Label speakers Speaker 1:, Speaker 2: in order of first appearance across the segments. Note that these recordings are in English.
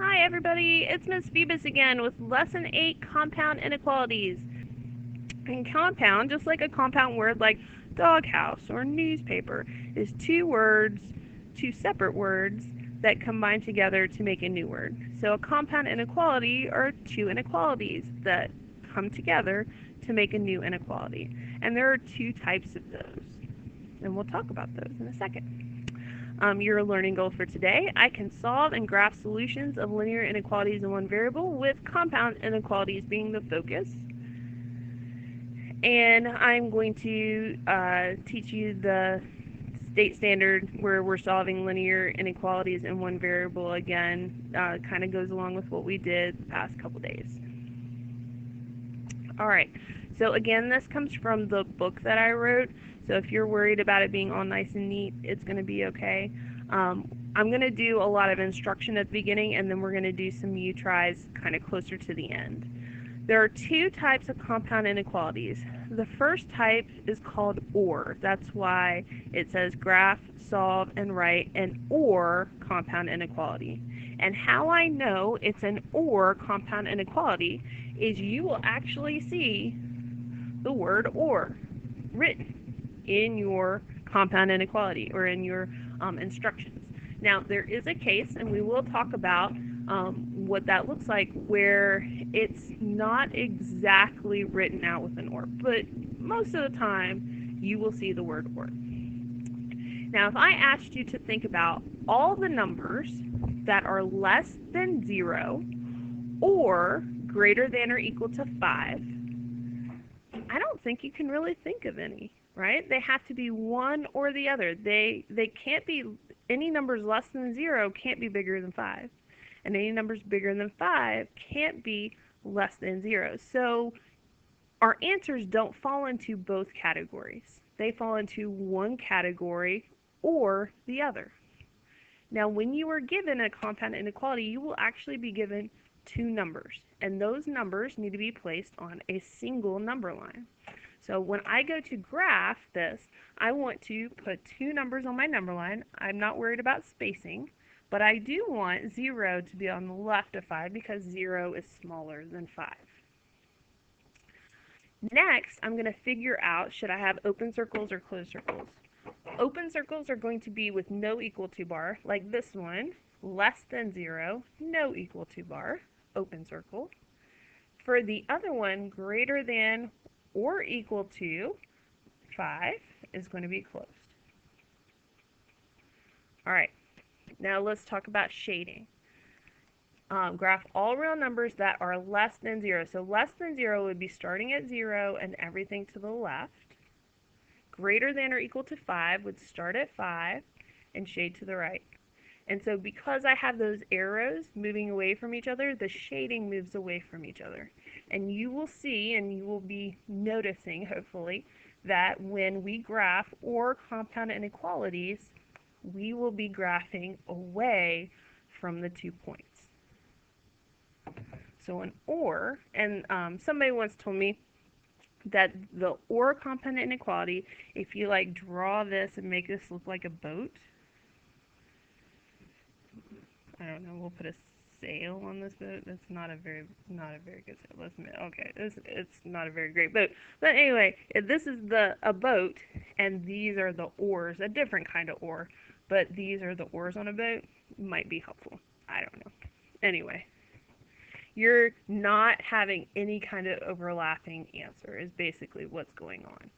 Speaker 1: Hi everybody, it's Miss Phoebus again with Lesson 8, Compound Inequalities. And compound, just like a compound word like doghouse or newspaper, is two separate words that combine together to make a new word. So a compound inequality are two inequalities that come together to make a new inequality. And there are two types of those. And we'll talk about those in a second. Your learning goal for today: I can solve and graph solutions of linear inequalities in one variable with compound inequalities being the focus. And I'm going to teach you the state standard where we're solving linear inequalities in one variable again. Kind of goes along with what we did the past couple days. Alright, so again, this comes from the book that I wrote, so if you're worried about it being all nice and neat, it's going to be okay. I'm going to do a lot of instruction at the beginning, and then we're going to do some U-tries kind of closer to the end. There are two types of compound inequalities. The first type is called OR. That's why it says graph, solve, and write an OR compound inequality. And how I know it's an OR compound inequality is you will actually see the word OR written in your compound inequality or in your instructions. Now, there is a case, and we will talk about what that looks like, where it's not exactly written out with an OR, but most of the time you will see the word OR. Now, if I asked you to think about all the numbers that are less than 0 or greater than or equal to 5, I don't think you can really think of any, right? They have to be one or the other. They can't be, any numbers less than 0 can't be bigger than 5. And any numbers bigger than 5 can't be less than 0. So our answers don't fall into both categories. They fall into one category or the other. Now, when you are given a compound inequality, you will actually be given two numbers, and those numbers need to be placed on a single number line. So when I go to graph this, I want to put two numbers on my number line. I'm not worried about spacing, but I do want 0 to be on the left of 5 because 0 is smaller than 5. Next, I'm going to figure out, should I have open circles or closed circles? Open circles are going to be with no equal to bar, like this one, less than 0, no equal to bar, open circle. For the other one, greater than or equal to 5 is going to be closed. All right, now let's talk about shading. Graph all real numbers that are less than 0. So less than 0 would be starting at 0 and everything to the left. Greater than or equal to 5 would start at 5 and shade to the right. And so because I have those arrows moving away from each other, the shading moves away from each other. And you will see, and you will be noticing, hopefully, that when we graph or compound inequalities, we will be graphing away from the 2 points. So an OR, and somebody once told me that the OR compound inequality, if you like draw this and make this look like a boat, I don't know, we'll put a sail on this boat. That's not a very good sail. Let's admit, okay, it's not a very great boat. But anyway, if this is a boat, and these are the oars, a different kind of oar, but these are the oars on a boat, might be helpful. I don't know. Anyway, you're not having any kind of overlapping answer is basically what's going on.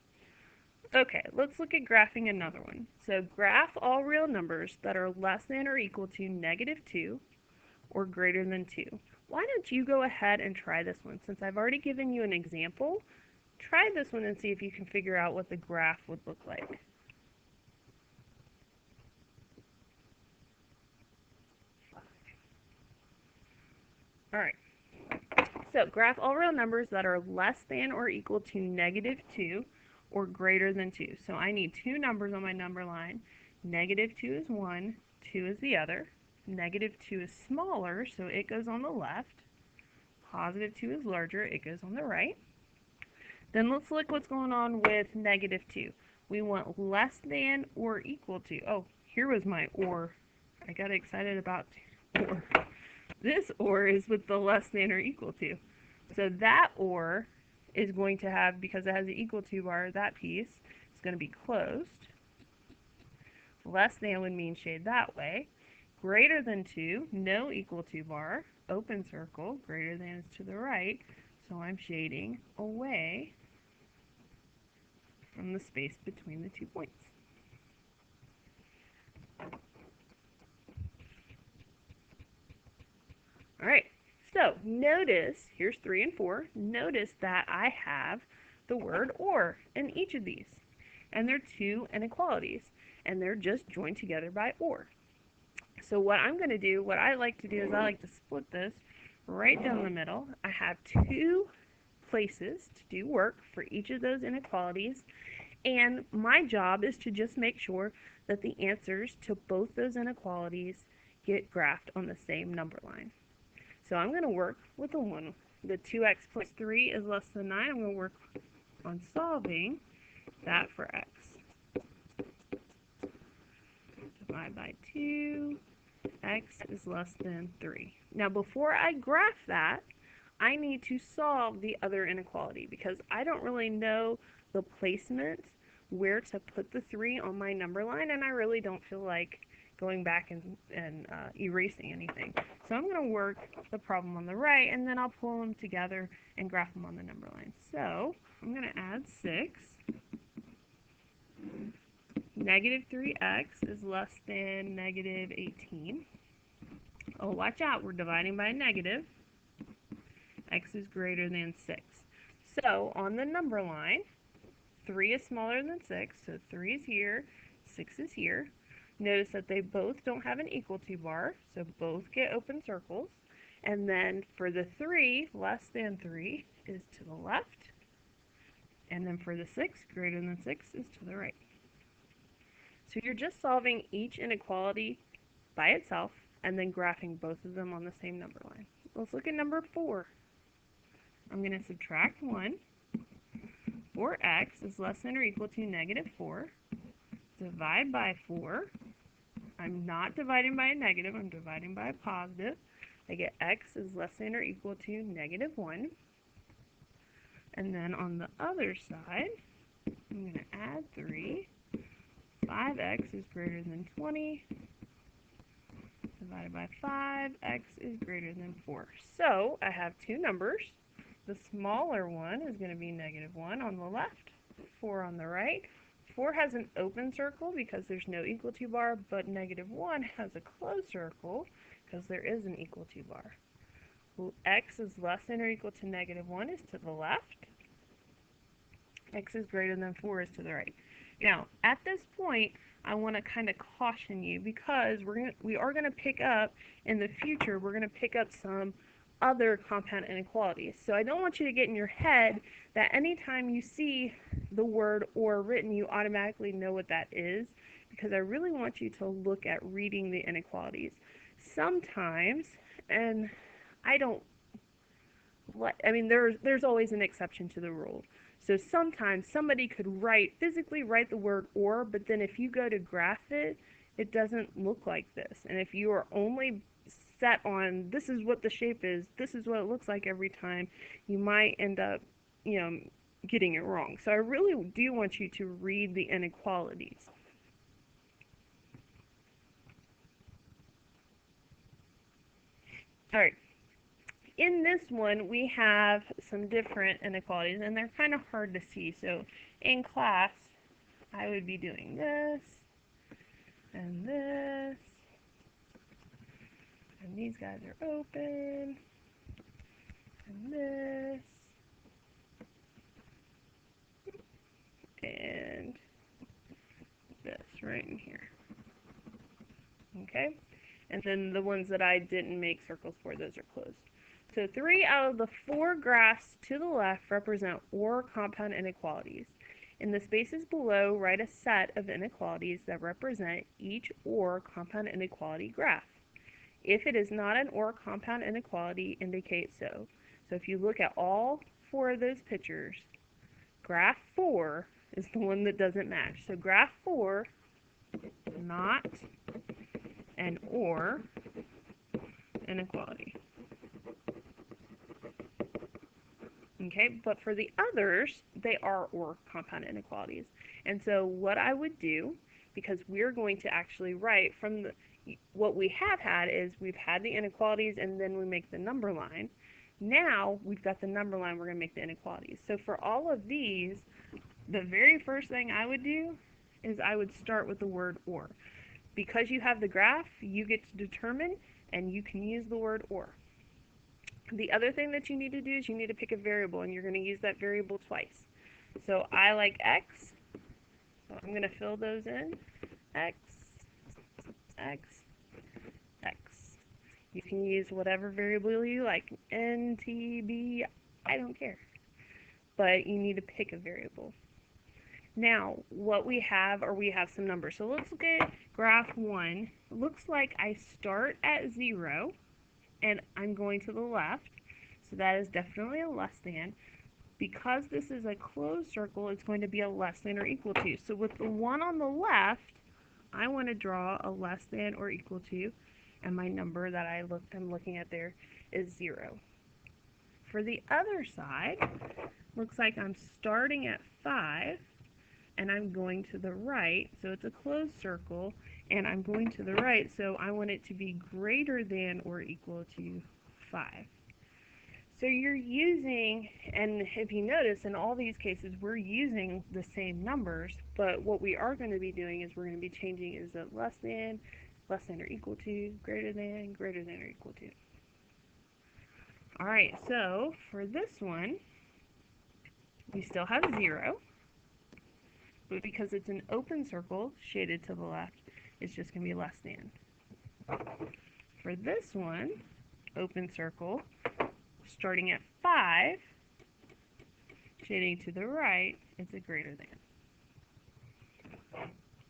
Speaker 1: Okay, let's look at graphing another one. So graph all real numbers that are less than or equal to -2 or greater than 2. Why don't you go ahead and try this one? Since I've already given you an example, try this one and see if you can figure out what the graph would look like. Alright, so graph all real numbers that are less than or equal to -2 or greater than 2. So I need two numbers on my number line. -2 is one, 2 is the other. -2 is smaller, so it goes on the left. +2 is larger, it goes on the right. Then let's look what's going on with -2. We want less than or equal to. Oh, here was my or. I got excited about or. This or is with the less than or equal to. So that or is going to have, because it has an equal to bar, that piece is going to be closed. Less than would mean shade that way. Greater than 2, no equal to bar, open circle, greater than is to the right, so I'm shading away from the space between the 2 points. All right, so notice, here's 3 and 4, notice that I have the word or in each of these. And they're 2 inequalities, and they're just joined together by or. So what I'm going to do, what I like to do is I like to split this right down the middle. I have 2 places to do work for each of those inequalities, and my job is to just make sure that the answers to both those inequalities get graphed on the same number line. So I'm going to work with the 2x plus 3 is less than 9. I'm going to work on solving that for x. Divide by 2, x is less than 3. Now before I graph that, I need to solve the other inequality because I don't really know the placement where to put the 3 on my number line, and I really don't feel like going back and erasing anything. So I'm going to work the problem on the right, and then I'll pull them together and graph them on the number line. So I'm going to add 6. Negative 3x is less than negative 18. Oh, watch out, we're dividing by a negative. X is greater than 6. So on the number line, 3 is smaller than 6, so 3 is here, 6 is here. Notice that they both don't have an equal to bar, so both get open circles. And then for the 3, less than 3 is to the left. And then for the 6, greater than 6 is to the right. So you're just solving each inequality by itself and then graphing both of them on the same number line. Let's look at number 4. I'm going to subtract 1. 4x is less than or equal to negative 4. Divide by 4. I'm not dividing by a negative, I'm dividing by a positive. I get x is less than or equal to negative 1. And then on the other side, I'm going to add 3. 5x is greater than 20. Divided by 5, x is greater than 4. So I have 2 numbers. The smaller one is going to be negative 1 on the left, 4 on the right. 4 has an open circle because there's no equal to bar, but negative 1 has a closed circle because there is an equal to bar. Well, x is less than or equal to negative 1 is to the left. X is greater than 4 is to the right. Now, at this point, I want to kind of caution you because we are going to pick up, in the future, we're going to pick up some other compound inequalities. So I don't want you to get in your head that anytime you see the word or written, you automatically know what that is, because I really want you to look at reading the inequalities. Sometimes, and there's always an exception to the rule. So sometimes somebody could physically write the word or, but then if you go to graph it, it doesn't look like this. And if you are only set on this is what the shape is, this is what it looks like every time, you might end up, getting it wrong. So I really do want you to read the inequalities. All right. In this one, we have some different inequalities, and they're kind of hard to see. So in class, I would be doing this, and this, and these guys are open, and this, and this right in here. Okay? And then the ones that I didn't make circles for, those are closed. So 3 out of the 4 graphs to the left represent or compound inequalities. In the spaces below, write a set of inequalities that represent each or compound inequality graph. If it is not an or compound inequality, indicate so. So if you look at all 4 of those pictures, graph 4 is the one that doesn't match. So graph 4, not an or inequality. Okay, but for the others, they are or compound inequalities. And so what I would do, because we're going to actually write from what we have had is we've had the inequalities and then we make the number line. Now we've got the number line, we're going to make the inequalities. So for all of these, the very first thing I would do is I would start with the word or. Because you have the graph, you get to determine and you can use the word or. The other thing that you need to do is you need to pick a variable, and you're going to use that variable twice. So I like x, so I'm going to fill those in. X, x, x. You can use whatever variable you like. N, T, B, I don't care. But you need to pick a variable. Now, what we have some numbers. So let's look at graph 1. It looks like I start at 0. And I'm going to the left, so that is definitely a less than. Because this is a closed circle, it's going to be a less than or equal to. So with the one on the left, I want to draw a less than or equal to, and my number that I'm looking at there is 0. For the other side, looks like I'm starting at 5, and I'm going to the right, so it's a closed circle, and I'm going to the right, so I want it to be greater than or equal to 5. So you're using, and if you notice, in all these cases, we're using the same numbers, but what we are going to be doing is we're going to be changing, is it less than or equal to, greater than or equal to. Alright, so for this one, we still have 0. But because it's an open circle, shaded to the left, it's just going to be less than. For this one, open circle, starting at 5, shading to the right, it's a greater than.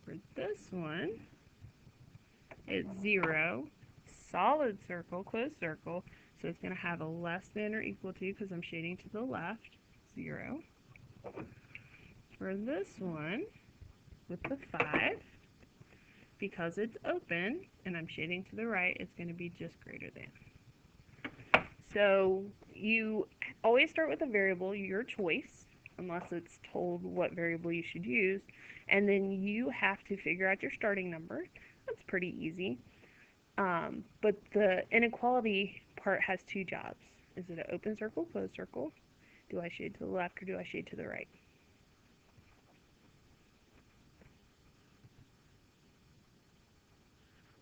Speaker 1: For this one, it's 0, solid circle, closed circle, so it's going to have a less than or equal to, because I'm shading to the left, 0. For this one, with the 5, because it's open and I'm shading to the right, it's going to be just greater than. So you always start with a variable, your choice, unless it's told what variable you should use, and then you have to figure out your starting number. That's pretty easy. But the inequality part has two jobs. Is it an open circle, closed circle? Do I shade to the left or do I shade to the right?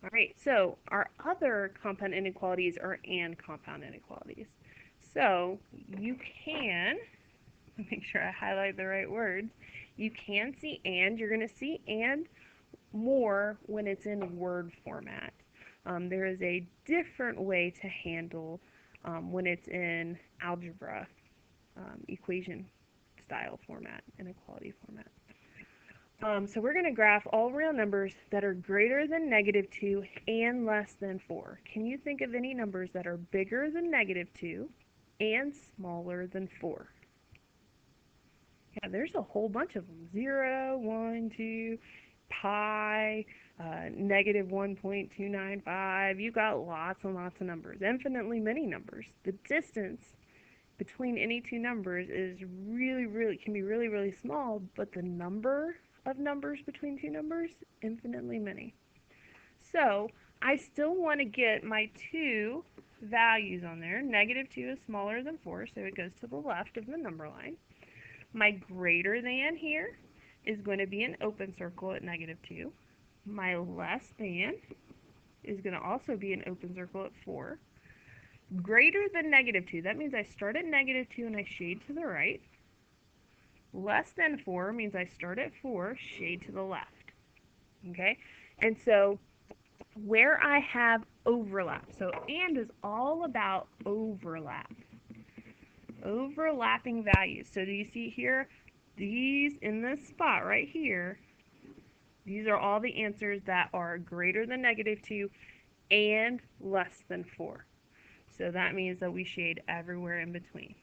Speaker 1: Alright, so our other compound inequalities are and compound inequalities. So you can, make sure I highlight the right words, you can see and, you're going to see and more when it's in word format. There is a different way to handle when it's in algebra, equation style format, inequality format. So we're going to graph all real numbers that are greater than -2 and less than 4. Can you think of any numbers that are bigger than -2 and smaller than 4? Yeah, there's a whole bunch of them. 0, 1, 2, pi, -1.295. You've got lots and lots of numbers, infinitely many numbers. The distance between any two numbers is can be really small, but the number of numbers between two numbers, infinitely many. So I still want to get my two values on there. -2 is smaller than 4, so it goes to the left of the number line. My greater than here is going to be an open circle at -2. My less than is going to also be an open circle at 4. Greater than -2, that means I start at -2 and I shade to the right. Less than 4 means I start at 4, shade to the left. Okay? And so where I have overlap, so and is all about overlap. Overlapping values. So do you see here, these in this spot right here, these are all the answers that are greater than -2 and less than 4. So that means that we shade everywhere in between.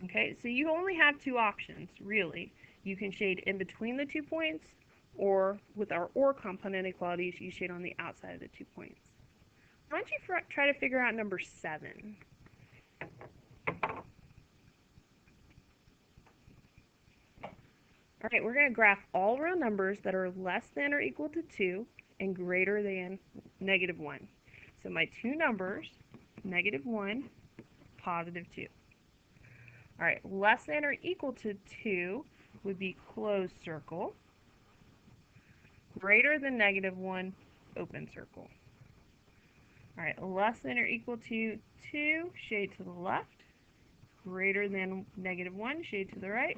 Speaker 1: Okay, so you only have two options, really. You can shade in between the 2 points, or with our or compound inequalities, you shade on the outside of the 2 points. Why don't you try to figure out number 7? All right, we're going to graph all real numbers that are less than or equal to 2 and greater than -1. So my two numbers, -1, +2. All right, less than or equal to 2 would be closed circle. Greater than -1, open circle. All right, less than or equal to 2, shade to the left. Greater than -1, shade to the right.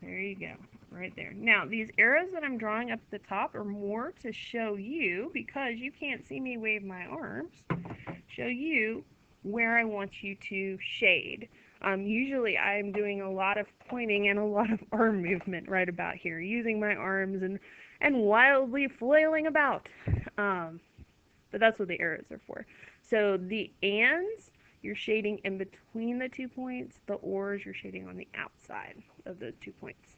Speaker 1: There you go, right there. Now, these arrows that I'm drawing up at the top are more to show you, because you can't see me wave my arms, show you where I want you to shade. Usually I'm doing a lot of pointing and a lot of arm movement right about here, using my arms and wildly flailing about. But that's what the arrows are for. So the ands, you're shading in between the 2 points. The ors, you're shading on the outside of those 2 points.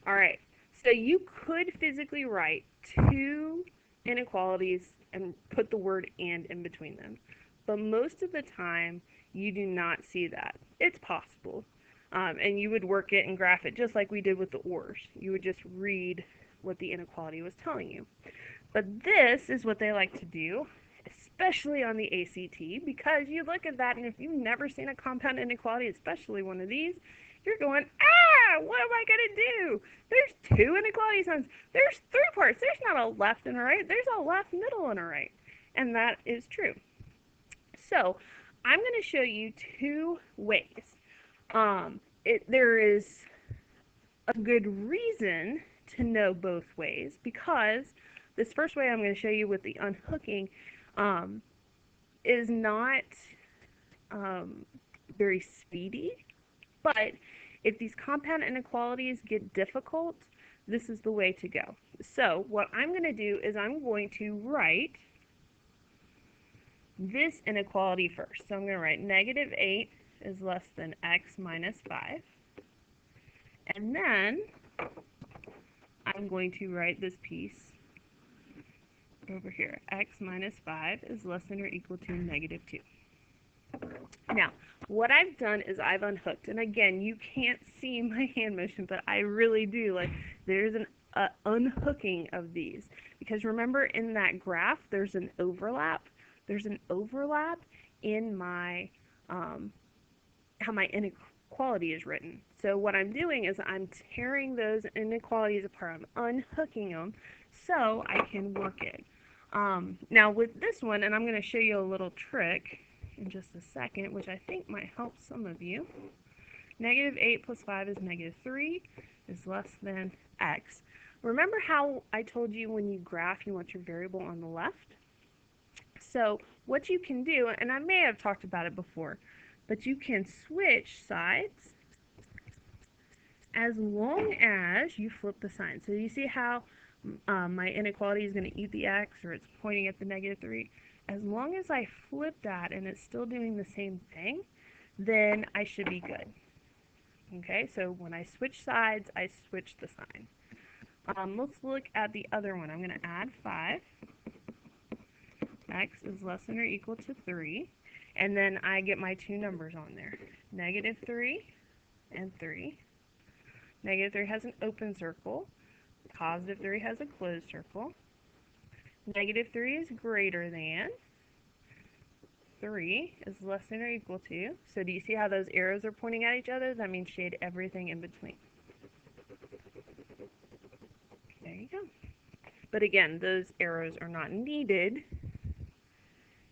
Speaker 1: All right, so you could physically write 2 inequalities and put the word and in between them. But most of the time, you do not see that. It's possible. And you would work it and graph it just like we did with the ors. You would just read what the inequality was telling you. But this is what they like to do, especially on the ACT, because you look at that and if you've never seen a compound inequality, especially one of these, you're going, what am I going to do? There's 2 inequality signs. There's 3 parts. There's not a left and a right. There's a left, middle, and a right. And that is true. So I'm going to show you 2 ways. There is a good reason to know both ways, because this first way I'm going to show you with the unhooking is not very speedy, but if these compound inequalities get difficult, this is the way to go. So what I'm going to do is I'm going to write this inequality first. So I'm going to write -8 is less than x minus 5. And then I'm going to write this piece over here. X minus 5 is less than or equal to -2. Now, what I've done is I've unhooked. And again, you can't see my hand motion, but I really do. Like, there's an unhooking of these. Because remember, in that graph, there's an overlap. There's an overlap in my, how my inequality is written. So what I'm doing is I'm tearing those inequalities apart. I'm unhooking them so I can work it. Now with this one, and I'm going to show you a little trick in just a second, which I think might help some of you. -8 plus 5 is -3 is less than x. Remember how I told you when you graph, you want your variable on the left? So what you can do, and I may have talked about it before, but you can switch sides as long as you flip the sign. So you see how my inequality is going to eat the x, or it's pointing at the -3? As long as I flip that and it's still doing the same thing, then I should be good. Okay, so when I switch sides, I switch the sign. Let's look at the other one. I'm going to add 5. X is less than or equal to 3. And then I get my 2 numbers on there. -3 and 3. -3 has an open circle. +3 has a closed circle. -3 is greater than. 3 is less than or equal to. So do you see how those arrows are pointing at each other? That means shade everything in between. There you go. But again, those arrows are not needed.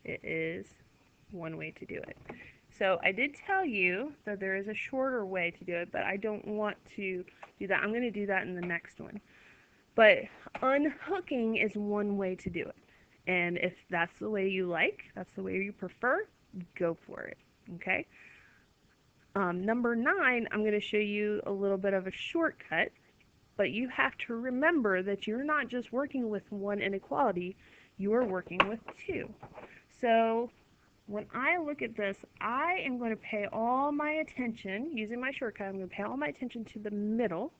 Speaker 1: It is one way to do it. So I did tell you that there is a shorter way to do it, but I don't want to do that. I'm going to do that in the next one. But unhooking is one way to do it. And if that's the way you like, that's the way you prefer, go for it. Okay? Number 9, I'm going to show you a little bit of a shortcut, but you have to remember that you're not just working with one inequality, you are working with 2. So when I look at this, I am going to pay all my attention, using my shortcut, I'm going to pay all my attention to the middle,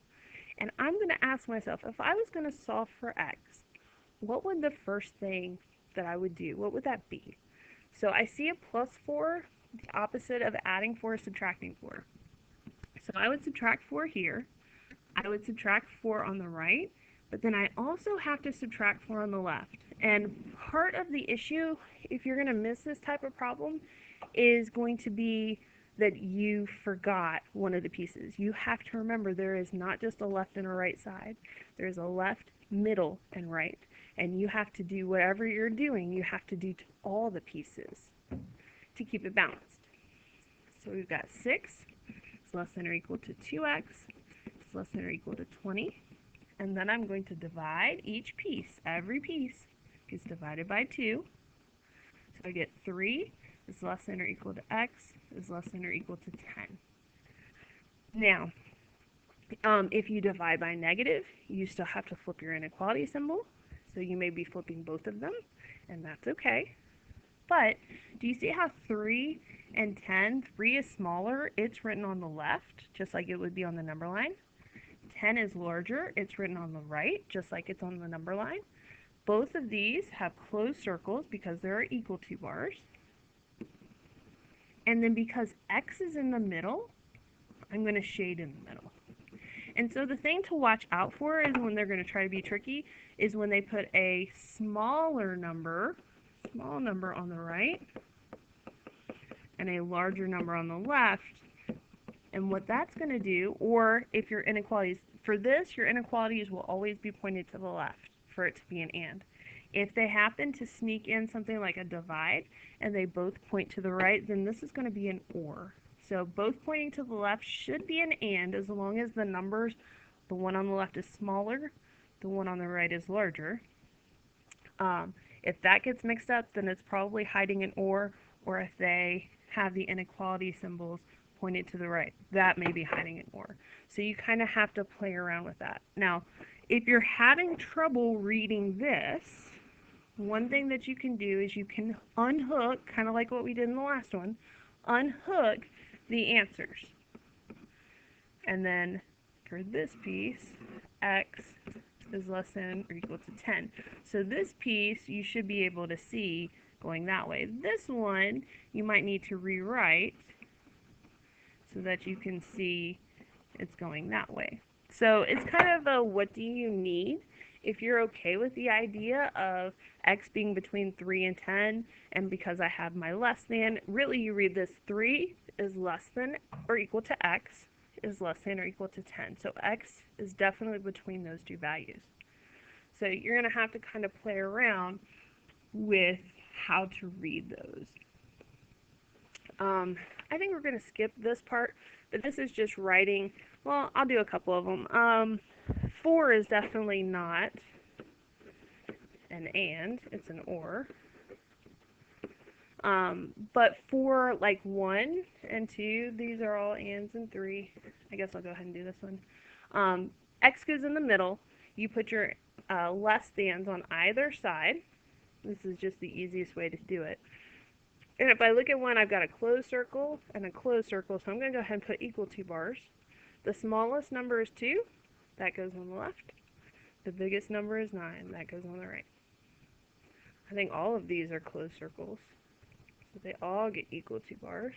Speaker 1: and I'm going to ask myself, if I was going to solve for x, what would the first thing that I would do? What would that be? So I see a plus 4. The opposite of adding 4 is subtracting 4. So I would subtract 4 here. I would subtract 4 on the right, but then I also have to subtract 4 on the left. And part of the issue, if you're going to miss this type of problem, is going to be that you forgot one of the pieces. You have to remember there is not just a left and a right side. There's a left, middle, and right. And you have to do whatever you're doing, you have to do to all the pieces to keep it balanced. So we've got 6 is less than or equal to 2x is less than or equal to 20. And then I'm going to divide each piece. Every piece is divided by 2. So I get 3 is less than or equal to x is less than or equal to 10. Now, if you divide by negative, you still have to flip your inequality symbol. So you may be flipping both of them, and that's okay. But do you see how 3 and 10, 3 is smaller, it's written on the left, just like it would be on the number line. 10 is larger, it's written on the right, just like it's on the number line. Both of these have closed circles because there are equal to bars. And then because x is in the middle, I'm going to shade in the middle. And so the thing to watch out for is when they're going to try to be tricky is when they put a small number on the right and a larger number on the left. And what that's going to do, or if your inequalities, for this, your inequalities will always be pointed to the left for it to be an and. If they happen to sneak in something like a divide and they both point to the right, then this is going to be an or. So both pointing to the left should be an and as long as the numbers, the one on the left is smaller, the one on the right is larger. If that gets mixed up, then it's probably hiding an or if they have the inequality symbols pointed to the right, that may be hiding an or. So you kind of have to play around with that. Now, if you're having trouble reading this, one thing that you can do is you can unhook, kind of like what we did in the last one, unhook the answers. And then for this piece, x is less than or equal to 10. So this piece you should be able to see going that way. This one you might need to rewrite so that you can see it's going that way. So it's kind of a what do you need? If you're okay with the idea of x being between 3 and 10, and because I have my less than, really you read this 3 is less than or equal to x is less than or equal to 10. So x is definitely between those two values. So you're going to have to kind of play around with how to read those. I think we're going to skip this part, but this is just writing. Well, I'll do a couple of them. 4 is definitely not an and, it's an or. But for like 1 and 2, these are all ands, and 3. I guess I'll go ahead and do this one. X goes in the middle. You put your less thans on either side. This is just the easiest way to do it. And if I look at one, I've got a closed circle and a closed circle, so I'm going to go ahead and put equal to bars. The smallest number is 2. That goes on the left. The biggest number is 9. That goes on the right. I think all of these are closed circles. So they all get equal to bars.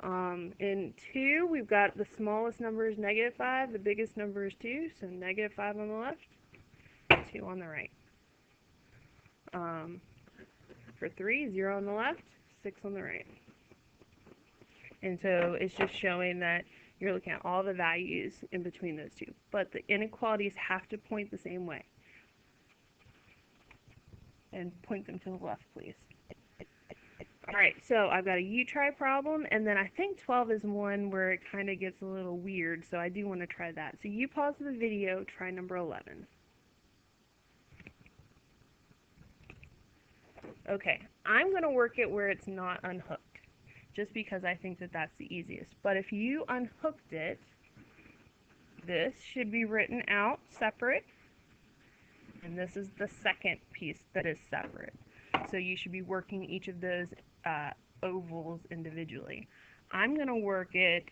Speaker 1: In 2, we've got the smallest number is -5. The biggest number is 2. So -5 on the left, 2 on the right. For 3, 0 on the left, 6 on the right. And so it's just showing that you're looking at all the values in between those two. But the inequalities have to point the same way. And point them to the left, please. Alright, so I've got a U-try problem, and then I think 12 is one where it kind of gets a little weird, so I do want to try that. So you pause the video, try number 11. Okay, I'm going to work it where it's not unhooked, just because I think that that's the easiest. But if you unhooked it, this should be written out separate, and this is the second piece that is separate. So you should be working each of those ovals individually. I'm going to work it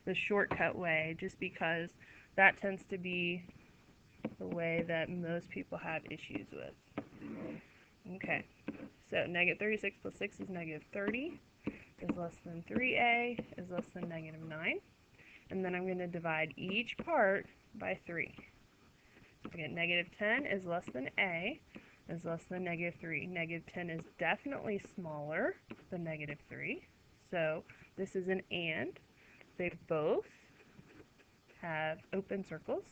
Speaker 1: the shortcut way, just because that tends to be the way that most people have issues with. Okay, so negative 36 plus 6 is negative 30, is less than 3a, is less than negative 9. And then I'm going to divide each part by 3. So I get negative 10 is less than a, is less than negative 3. Negative 10 is definitely smaller than negative 3. So this is an and. They both have open circles.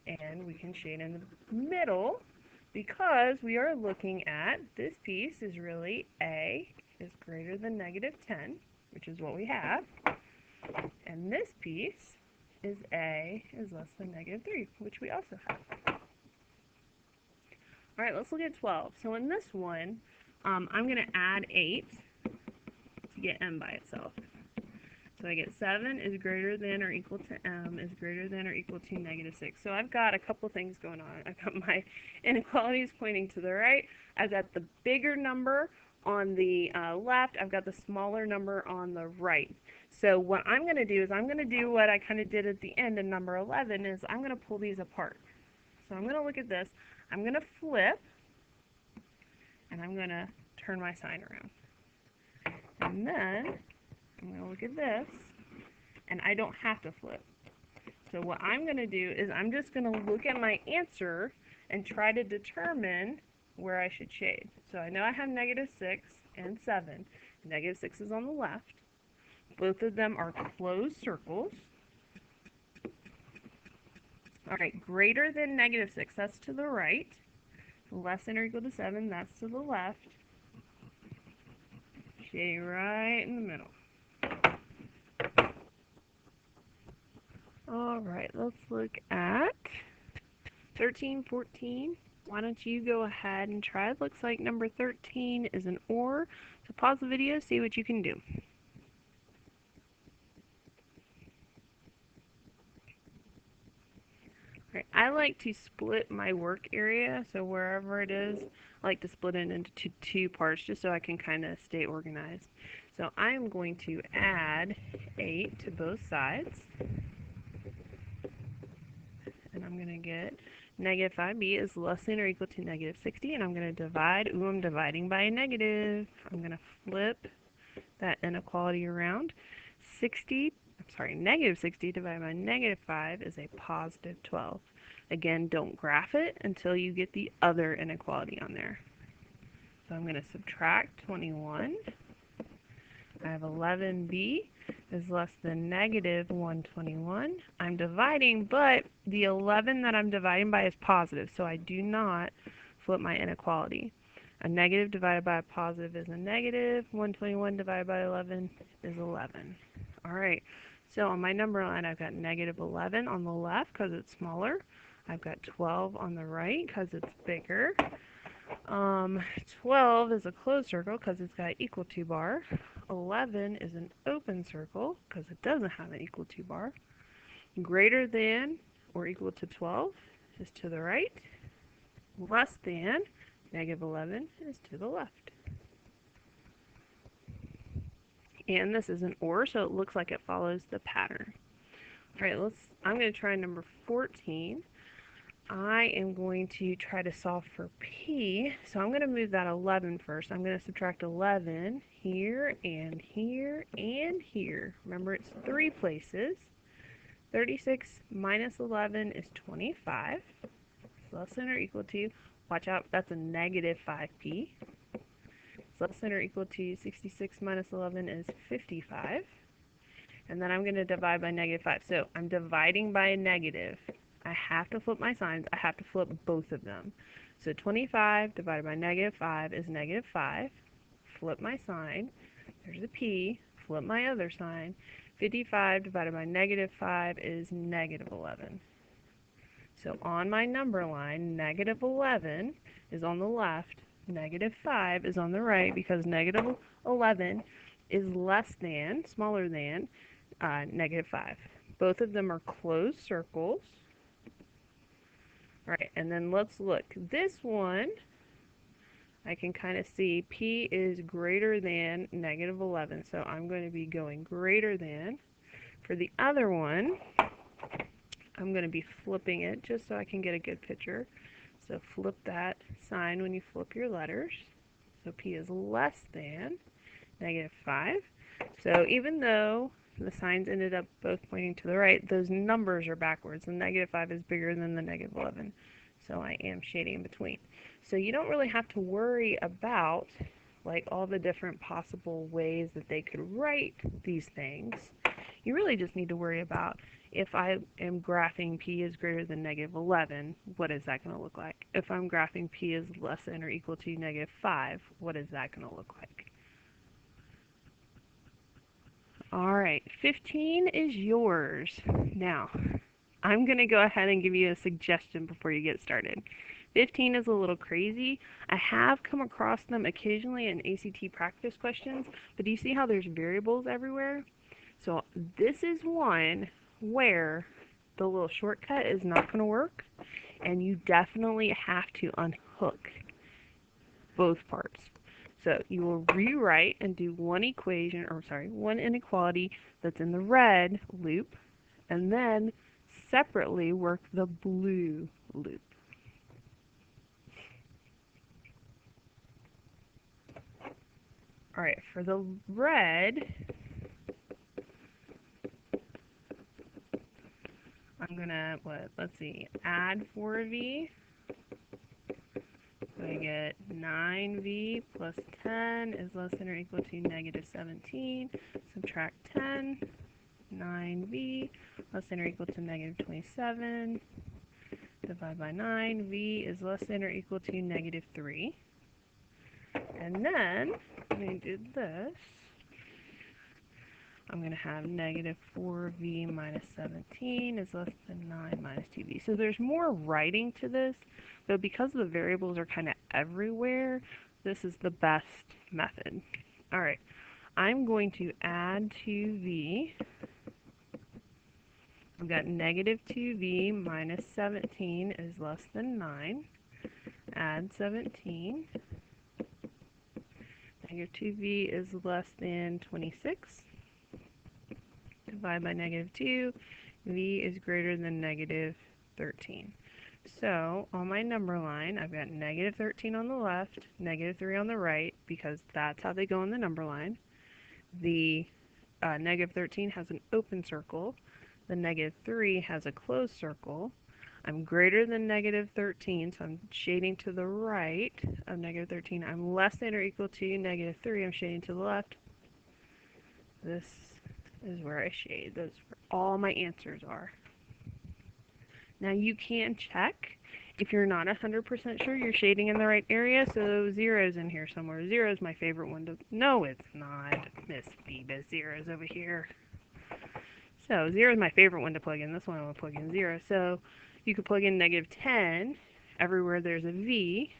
Speaker 1: And we can shade in the middle because we are looking at this piece is really a is greater than negative 10, which is what we have. And this piece is a is less than negative 3, which we also have. All right, let's look at 12. So in this one, I'm going to add 8 to get m by itself. So I get 7 is greater than or equal to m is greater than or equal to negative 6. So I've got a couple things going on. I've got my inequalities pointing to the right. I've got the bigger number on the left. I've got the smaller number on the right. So what I'm going to do is I'm going to do what I kind of did at the end in number 11 is I'm going to pull these apart. So I'm going to look at this. I'm going to flip, and I'm going to turn my sign around. And then I'm going to look at this, and I don't have to flip. So what I'm going to do is I'm just going to look at my answer and try to determine where I should shade. So I know I have negative 6 and 7. Negative 6 is on the left. Both of them are closed circles. All right, greater than negative 6, that's to the right. Less than or equal to 7, that's to the left. Shade right in the middle. All right, let's look at 13, 14. Why don't you go ahead and try? It looks like number 13 is an or. So pause the video, see what you can do. All right, I like to split my work area, so wherever it is, I like to split it into two parts just so I can kind of stay organized. So I'm going to add 8 to both sides. And I'm going to get negative 5b is less than or equal to negative 60, and I'm going to divide. Ooh, I'm dividing by a negative. I'm going to flip that inequality around. Negative 60 divided by negative 5 is a positive 12. Again, don't graph it until you get the other inequality on there. So I'm going to subtract 21. I have 11b is less than negative 121. I'm dividing, but the 11 that I'm dividing by is positive, so I do not flip my inequality. A negative divided by a positive is a negative. 121 divided by 11 is 11. All right, so on my number line, I've got negative 11 on the left because it's smaller. I've got 12 on the right because it's bigger. 12 is a closed circle because it's got equal to bar. 11 is an open circle because it doesn't have an equal to bar. Greater than or equal to 12 is to the right. Less than negative 11 is to the left. And this is an or, so it looks like it follows the pattern. All right, I'm going to try number 14. I am going to try to solve for p, so I'm going to move that 11 first. I'm going to subtract 11 here and here and here. Remember, it's 3 places. 36 minus 11 is 25. It's less than or equal to, watch out, that's a negative 5p. It's less than or equal to 66 minus 11 is 55. And then I'm going to divide by negative 5. So I'm dividing by a negative. I have to flip my signs. I have to flip both of them. So 25 divided by negative 5 is negative 5. Flip my sign. There's a p. Flip my other sign. 55 divided by negative 5 is negative 11. So on my number line, negative 11 is on the left. Negative 5 is on the right because negative 11 is less than, smaller than, negative 5. Both of them are closed circles. All right, and then let's look. This one, I can kind of see p is greater than negative 11, so I'm going to be going greater than. For the other one, I'm going to be flipping it just so I can get a good picture. So flip that sign when you flip your letters. So p is less than -5. So even though the signs ended up both pointing to the right, those numbers are backwards. The -5 is bigger than the -11. So I am shading in between. So you don't really have to worry about like all the different possible ways that they could write these things. You really just need to worry about if I am graphing p is greater than -11, what is that going to look like? If I'm graphing p is less than or equal to -5, what is that going to look like? Alright, 15 is yours. Now, I'm going to go ahead and give you a suggestion before you get started. 15 is a little crazy. I have come across them occasionally in ACT practice questions, but do you see how there's variables everywhere? So this is one where the little shortcut is not going to work, and you definitely have to unhook both parts. So you will rewrite and do one inequality that's in the red loop, and then separately work the blue loop. All right, for the red, I'm gonna, let's see, add 4v. So I get 9v plus 10 is less than or equal to -17. Subtract 10. 9v less than or equal to -27. Divide by 9. V is less than or equal to -3. And then, when I do this, I'm going to have -4v minus 17 is less than 9 minus 2v. So there's more writing to this, but because the variables are kind of everywhere, this is the best method. All right, I'm going to add 2v. I've got -2v minus 17 is less than 9. Add 17. -2v is less than 26. Divide by -2. V is greater than -13. So on my number line, I've got -13 on the left, -3 on the right, because that's how they go on the number line. The -13 has an open circle. The -3 has a closed circle. I'm greater than -13, so I'm shading to the right of -13. I'm less than or equal to -3, I'm shading to the left. This is where I shade. Those are where all my answers are. Now you can check if you're not 100% sure you're shading in the right area, so zero's in here somewhere. Zero is my favorite one to... No, it's not. Miss Phoebus, zero's over here. So 0 is my favorite one to plug in. This one I want to plug in 0. So you could plug in -10 everywhere there's a v,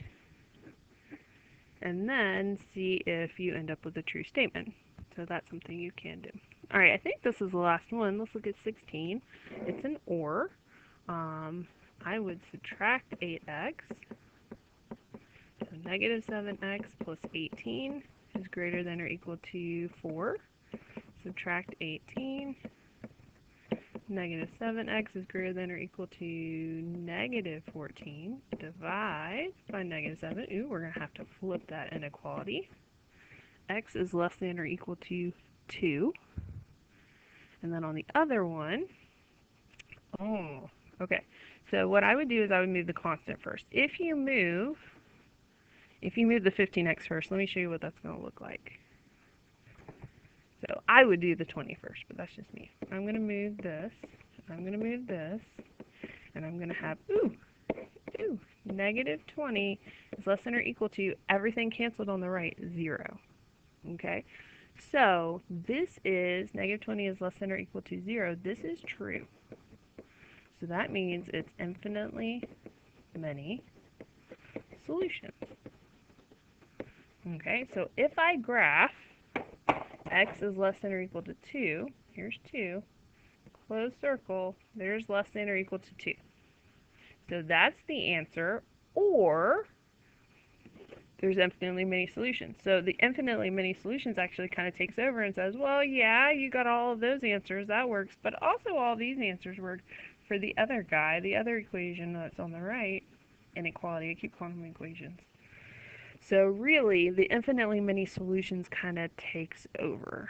Speaker 1: and then see if you end up with a true statement. So that's something you can do. All right, I think this is the last one. Let's look at 16. It's an OR. I would subtract 8x. So -7x plus 18 is greater than or equal to 4. Subtract 18. -7x is greater than or equal to -14. Divide by -7. Ooh, we're going to have to flip that inequality. X is less than or equal to 2. And then on the other one, okay. So what I would do is I would move the constant first. If you move the 15x first, let me show you what that's going to look like. So I would do the 20 first, but that's just me. I'm going to move this, I'm going to move this, and I'm going to have, -20 is less than or equal to, everything canceled on the right, 0. Okay? So this is, -20 is less than or equal to 0. This is true. So that means it's infinitely many solutions. Okay, so if I graph x is less than or equal to 2, here's 2, closed circle, there's less than or equal to 2. So that's the answer, or there's infinitely many solutions. So the infinitely many solutions actually kind of takes over and says, well, yeah, you got all of those answers, that works, but also all these answers work. for the other guy, the other equation that's on the right, inequality, I keep calling them equations. So really, the infinitely many solutions kind of takes over.